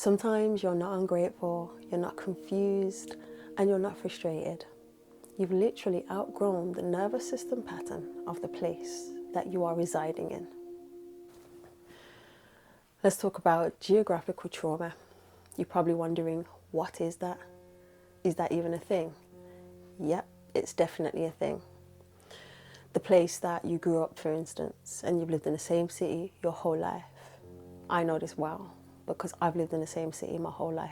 Sometimes you're not ungrateful, you're not confused, and you're not frustrated. You've literally outgrown the nervous system pattern of the place that you are residing in. Let's talk about geographical trauma. You're probably wondering, what is that? Is that even a thing? Yep, it's definitely a thing. The place that you grew up, for instance, and you've lived in the same city your whole life. I know this well because I've lived in the same city my whole life.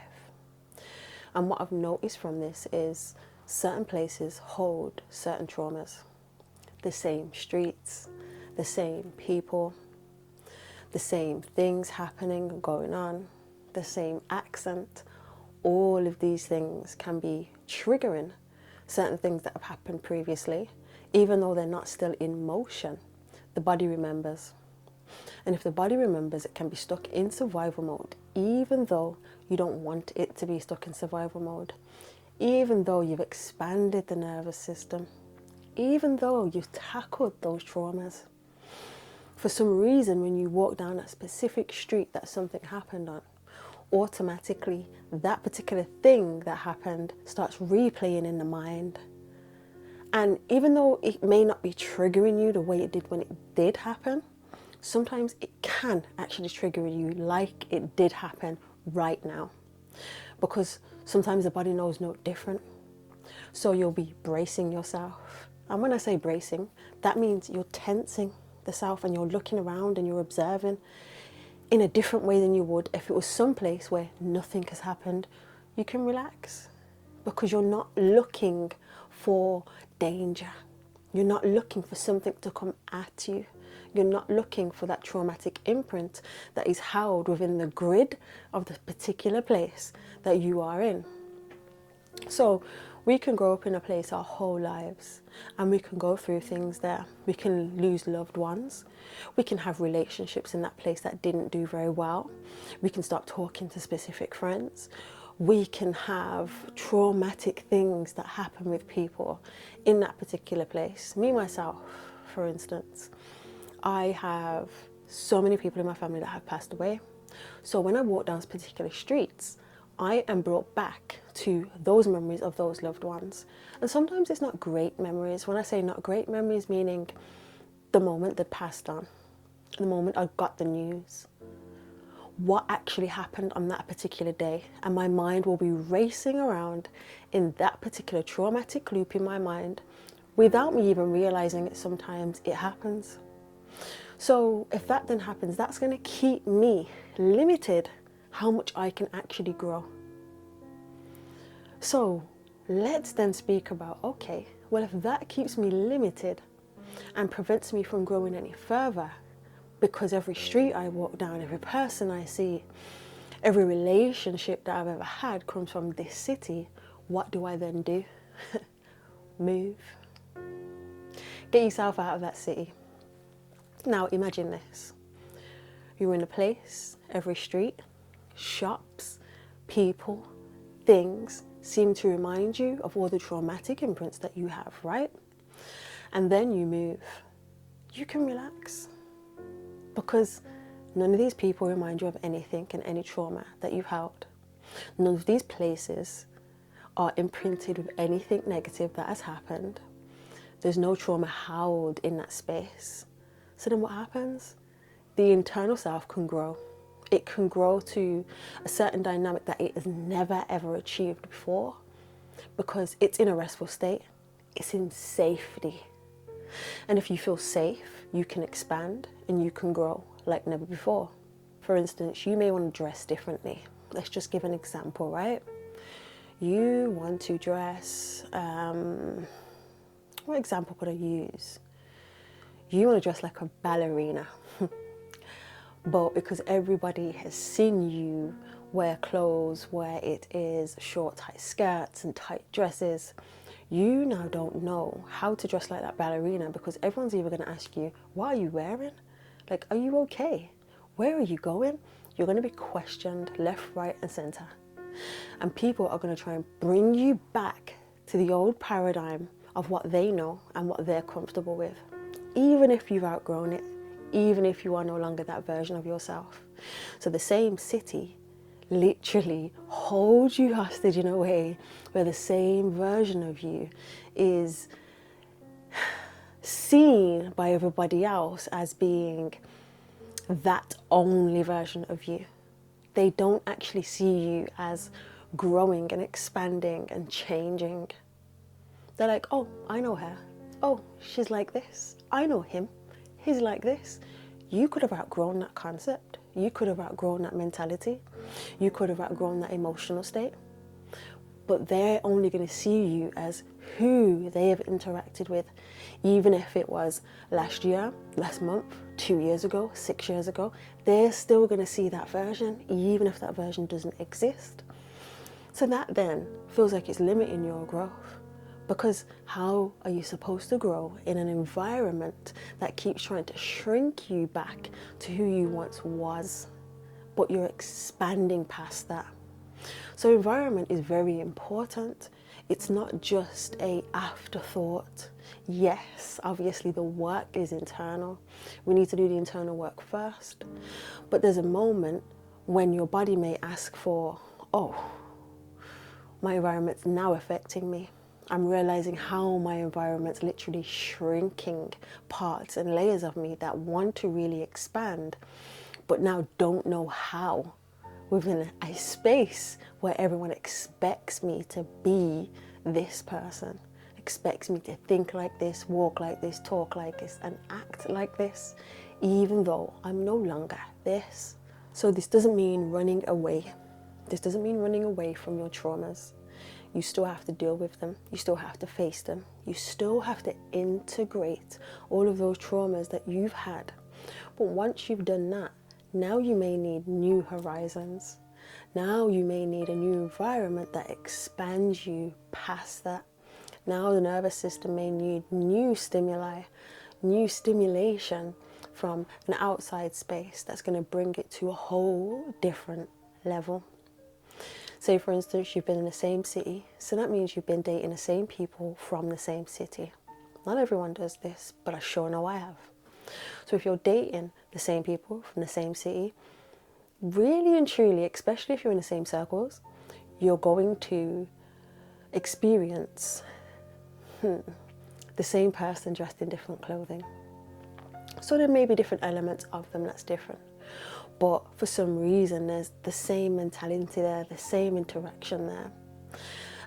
And what I've noticed from this is certain places hold certain traumas. The same streets, the same people, the same things happening and going on, the same accent. All of these things can be triggering certain things that have happened previously. Even though they're not still in motion, the body remembers. And if the body remembers, it can be stuck in survival mode, even though you don't want it to be stuck in survival mode, even though you've expanded the nervous system, even though you've tackled those traumas. For some reason, when you walk down a specific street that something happened on, automatically that particular thing that happened starts replaying in the mind. And even though it may not be triggering you the way it did when it did happen, sometimes it can actually trigger you like it did happen right now. Because sometimes the body knows no different. So you'll be bracing yourself. And when I say bracing, that means you're tensing the self and you're looking around and you're observing in a different way than you would if it was someplace where nothing has happened. You can relax because you're not looking for danger. You're not looking for something to come at you. You're not looking for that traumatic imprint that is held within the grid of the particular place that you are in. So we can grow up in a place our whole lives and we can go through things there. We can lose loved ones. We can have relationships in that place that didn't do very well. We can stop talking to specific friends. We can have traumatic things that happen with people in that particular place. Me, myself, for instance, I have so many people in my family that have passed away. So when I walk down particular streets, I am brought back to those memories of those loved ones. And sometimes it's not great memories. When I say not great memories, meaning the moment that passed on, the moment I got the news, what actually happened on that particular day. And my mind will be racing around in that particular traumatic loop in my mind without me even realizing it. Sometimes it happens. So if that then happens, that's going to keep me limited how much I can actually grow. So let's then speak about, okay, well, if that keeps me limited and prevents me from growing any further, because every street I walk down, every person I see, every relationship that I've ever had comes from this city, what do I then do? Move. Get yourself out of that city. Now imagine this. You're in a place, every street, shops, people, things seem to remind you of all the traumatic imprints that you have, right? And then you move. You can relax because none of these people remind you of anything and any trauma that you've held. None of these places are imprinted with anything negative that has happened. There's no trauma held in that space. So then what happens? The internal self can grow. It can grow to a certain dynamic that it has never ever achieved before because it's in a restful state. It's in safety. And if you feel safe, you can expand and you can grow like never before. For instance, you may want to dress differently. Let's just give an example, right? You want to dress, what example could I use? You want to dress like a ballerina. But because everybody has seen you wear clothes where it is short, tight skirts and tight dresses, you now don't know how to dress like that ballerina because everyone's either going to ask you, what are you wearing? Like, are you okay? Where are you going? You're going to be questioned left, right and center. And people are going to try and bring you back to the old paradigm of what they know and what they're comfortable with. Even if you've outgrown it, even if you are no longer that version of yourself. So the same city literally hold you hostage in a way where the same version of you is seen by everybody else as being that only version of you. They don't actually see you as growing and expanding and changing. They're like, oh, I know her. Oh, she's like this. I know him. He's like this. You could have outgrown that concept. You could have outgrown that mentality. You could have outgrown that emotional state. But they're only going to see you as who they have interacted with, even if it was last year, last month, 2 years ago, 6 years ago. They're still going to see that version, even if that version doesn't exist. So that then feels like it's limiting your growth. Because how are you supposed to grow in an environment that keeps trying to shrink you back to who you once was, but you're expanding past that? So environment is very important. It's not just a afterthought. Yes, obviously the work is internal. We need to do the internal work first. But there's a moment when your body may ask for, oh, my environment's now affecting me. I'm realizing how my environment's literally shrinking parts and layers of me that want to really expand, but now don't know how, within a space where everyone expects me to be this person, expects me to think like this, walk like this, talk like this, and act like this, even though I'm no longer this. So this doesn't mean running away. This doesn't mean running away from your traumas. You still have to deal with them. You still have to face them. You still have to integrate all of those traumas that you've had. But once you've done that, now you may need new horizons. Now you may need a new environment that expands you past that. Now the nervous system may need new stimuli, new stimulation from an outside space that's going to bring it to a whole different level. Say, for instance, you've been in the same city, so that means you've been dating the same people from the same city. Not everyone does this, but I sure know I have. So if you're dating the same people from the same city, really and truly, especially if you're in the same circles, you're going to experience the same person dressed in different clothing. So there may be different elements of them that's different. But for some reason, there's the same mentality there, the same interaction there.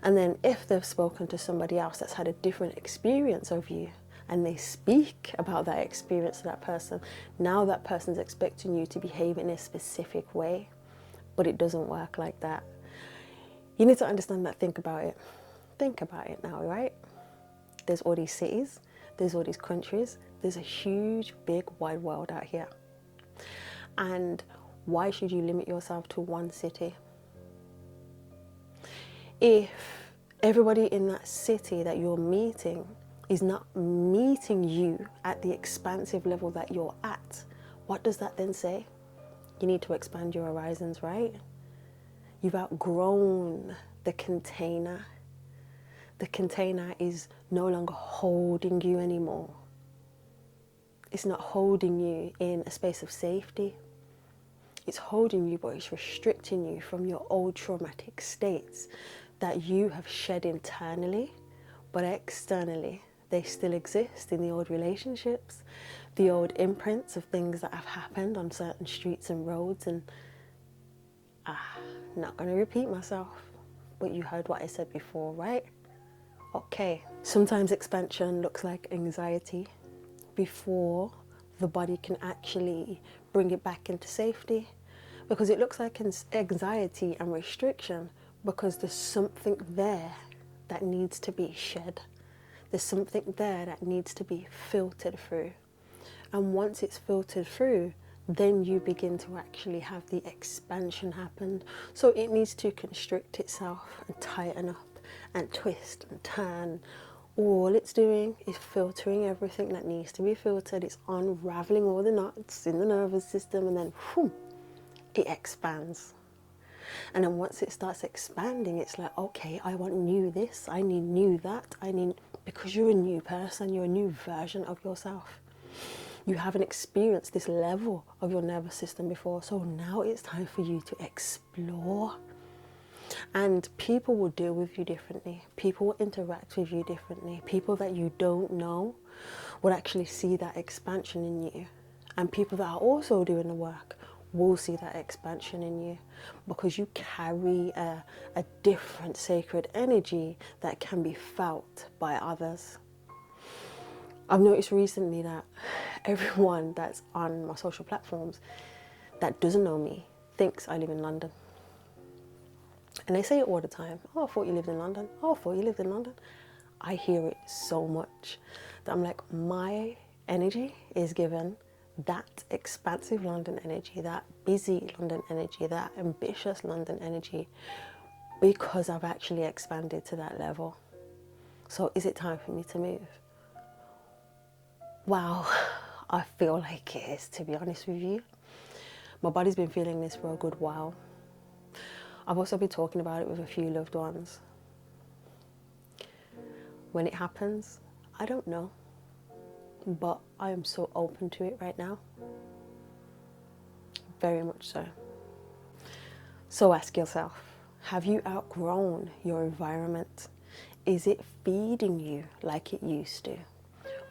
And then if they've spoken to somebody else that's had a different experience of you, and they speak about that experience to that person, now that person's expecting you to behave in a specific way. But it doesn't work like that. You need to understand that. Think about it. Think about it now, right? There's all these cities, there's all these countries, there's a huge, big, wide world out here. And why should you limit yourself to one city? If everybody in that city that you're meeting is not meeting you at the expansive level that you're at, what does that then say? You need to expand your horizons, right? You've outgrown the container. The container is no longer holding you anymore. It's not holding you in a space of safety. It's holding you, but it's restricting you from your old traumatic states that you have shed internally, but externally they still exist in the old relationships, the old imprints of things that have happened on certain streets and roads. And not going to repeat myself, but you heard what I said before, right? Okay, sometimes expansion looks like anxiety before the body can actually bring it back into safety, because it looks like anxiety and restriction because there's something there that needs to be shed. There's something there that needs to be filtered through. And once it's filtered through, then you begin to actually have the expansion happen. So it needs to constrict itself and tighten up and twist and turn. All it's doing is filtering everything that needs to be filtered. It's unraveling all the knots in the nervous system, and then whoom, it expands. And then once it starts expanding, it's like, okay, I want new this, I need new that, because you're a new person, you're a new version of yourself. You haven't experienced this level of your nervous system before. So now it's time for you to explore. And people will deal with you differently. People will interact with you differently. People that you don't know will actually see that expansion in you. And people that are also doing the work will see that expansion in you, because you carry a different sacred energy that can be felt by others. I've noticed recently that everyone that's on my social platforms that doesn't know me thinks I live in London. And they say it all the time. Oh, I thought you lived in London. Oh, I thought you lived in London. I hear it so much that I'm like, my energy is given that expansive London energy, that busy London energy, that ambitious London energy, because I've actually expanded to that level. So is it time for me to move? Wow, I feel like it is, to be honest with you. My body's been feeling this for a good while. I've also been talking about it with a few loved ones. When it happens, I don't know, but I am so open to it right now. Very much so. So ask yourself, have you outgrown your environment? Is it feeding you like it used to?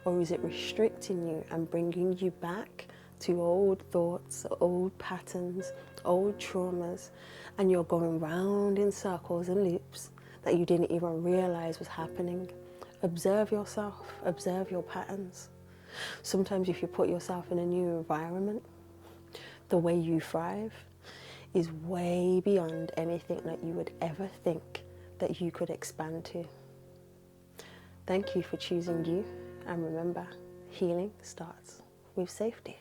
Or is it restricting you and bringing you back to old thoughts, old patterns, old traumas, and you're going round in circles and loops that you didn't even realize was happening? Observe yourself, observe your patterns. Sometimes if you put yourself in a new environment, the way you thrive is way beyond anything that you would ever think that you could expand to. Thank you for choosing you, and remember, healing starts with safety.